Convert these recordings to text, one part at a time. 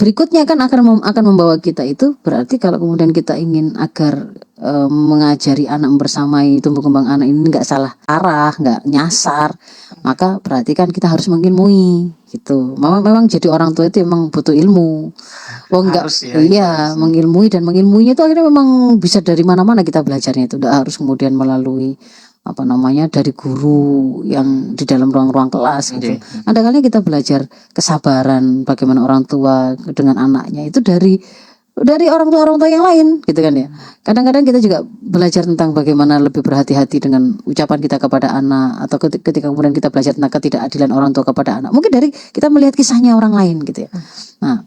berikutnya kan akan membawa kita itu, berarti kalau kemudian kita ingin agar mengajari anak membersamai tumbuh kembang anak ini nggak salah arah, nggak nyasar, maka berarti kan kita harus mengilmui gitu. Memang jadi orang tua itu memang butuh ilmu. Oh enggak, iya mengilmui, dan mengilmuinya itu akhirnya memang bisa dari mana-mana kita belajarnya itu, tidak harus kemudian melalui dari guru yang di dalam ruang-ruang kelas gitu. Ada kalanya kita belajar kesabaran bagaimana orang tua dengan anaknya itu dari orang tua yang lain gitu kan ya. Kadang-kadang kita juga belajar tentang bagaimana lebih berhati-hati dengan ucapan kita kepada anak, atau ketika kemudian kita belajar tentang ketidakadilan orang tua kepada anak, mungkin dari kita melihat kisahnya orang lain gitu ya. Nah,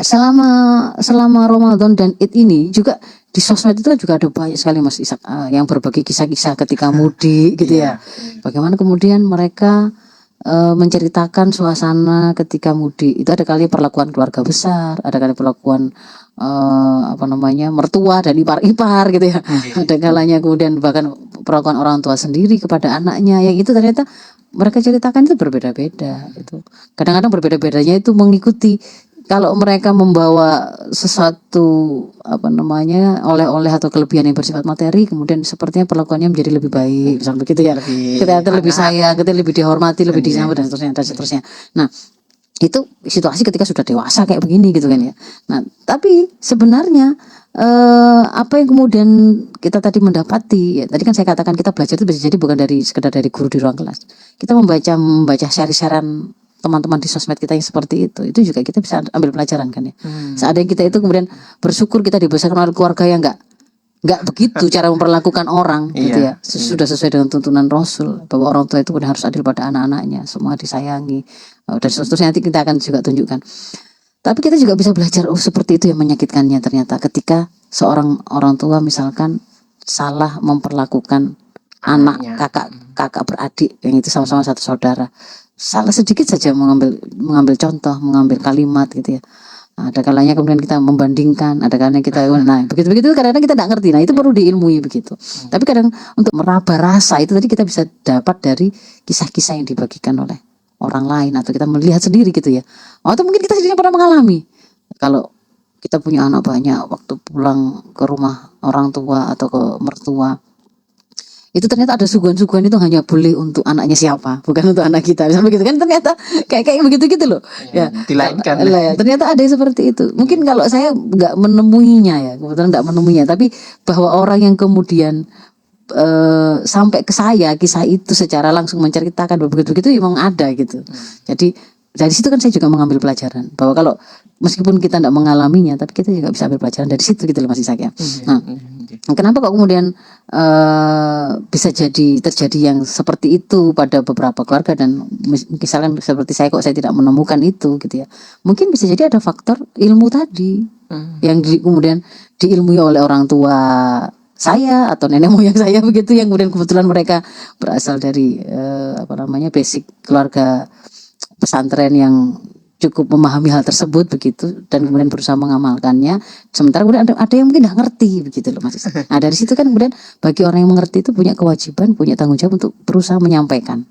selama Ramadan dan Id ini juga di sosmed itu juga ada banyak sekali Mas Ishak yang berbagi kisah-kisah ketika mudik gitu ya. Bagaimana kemudian mereka menceritakan suasana ketika mudik. Itu ada kali perlakuan keluarga besar, ada kali perlakuan mertua dan ipar-ipar gitu ya. Ada kalanya kemudian bahkan perlakuan orang tua sendiri kepada anaknya, yang itu ternyata mereka ceritakan itu berbeda-beda itu. Kadang-kadang berbeda-bedanya itu mengikuti, kalau mereka membawa sesuatu oleh-oleh atau kelebihan yang bersifat materi, kemudian sepertinya perlakuannya menjadi lebih baik, misalnya begitu ya. Kita lebih sayang, kita lebih dihormati, lebih disambut dan seterusnya. Nah, itu situasi ketika sudah dewasa kayak begini gitu kan ya. Nah, tapi sebenarnya apa yang kemudian kita tadi mendapati ya, tadi kan saya katakan kita belajar itu bisa jadi bukan sekedar dari guru di ruang kelas. Kita membaca share-sharean teman-teman di sosmed kita yang seperti itu juga kita bisa ambil pelajaran kan ya. Seandainya kita itu kemudian bersyukur kita dibesarkan oleh keluarga yang enggak begitu cara memperlakukan orang gitu ya. Sudah sesuai dengan tuntunan Rasul bahwa orang tua itu benar harus adil pada anak-anaknya, semua disayangi. Dan seterusnya nanti kita akan juga tunjukkan. Tapi kita juga bisa belajar seperti itu yang menyakitkannya ternyata ketika seorang orang tua misalkan salah memperlakukan anak kakak beradik yang itu sama-sama satu saudara. Salah sedikit saja mengambil contoh, mengambil kalimat gitu ya. Nah, ada kalanya kemudian kita membandingkan, ada kalanya kita begitu kadang-kadang kita tidak ngerti. Nah, itu perlu diilmui begitu. Tapi kadang untuk meraba rasa itu tadi kita bisa dapat dari kisah-kisah yang dibagikan oleh orang lain, atau kita melihat sendiri gitu ya. Atau mungkin kita sendiri pernah mengalami. Kalau kita punya anak banyak, waktu pulang ke rumah orang tua atau ke mertua, itu ternyata ada suguhan-suguhan itu hanya boleh untuk anaknya siapa, bukan untuk anak kita. Misalnya begitu kan, ternyata kayak begitu gitu loh. Ya, dilainkan. Ternyata ada yang seperti itu. Mungkin kalau saya nggak menemuinya ya, kebetulan nggak menemuinya, tapi bahwa orang yang kemudian sampai ke saya kisah itu secara langsung menceritakan begitu memang ada gitu. Jadi dari situ kan saya juga mengambil pelajaran bahwa kalau meskipun kita tidak mengalaminya, tapi kita juga bisa ambil pelajaran dari situ gitu loh Mas Ishak ya. Nah, kenapa kok kemudian bisa terjadi yang seperti itu pada beberapa keluarga, dan misalkan seperti saya kok saya tidak menemukan itu gitu ya. Mungkin bisa jadi ada faktor ilmu tadi yang kemudian diilmui oleh orang tua saya atau nenek moyang saya begitu, yang kemudian kebetulan mereka berasal dari basic keluarga pesantren yang cukup memahami hal tersebut begitu, dan kemudian berusaha mengamalkannya. Sementara kemudian ada yang mungkin tidak ngerti begitu loh Mas. Nah, dari situ kan kemudian bagi orang yang mengerti itu punya kewajiban, punya tanggung jawab untuk berusaha menyampaikan.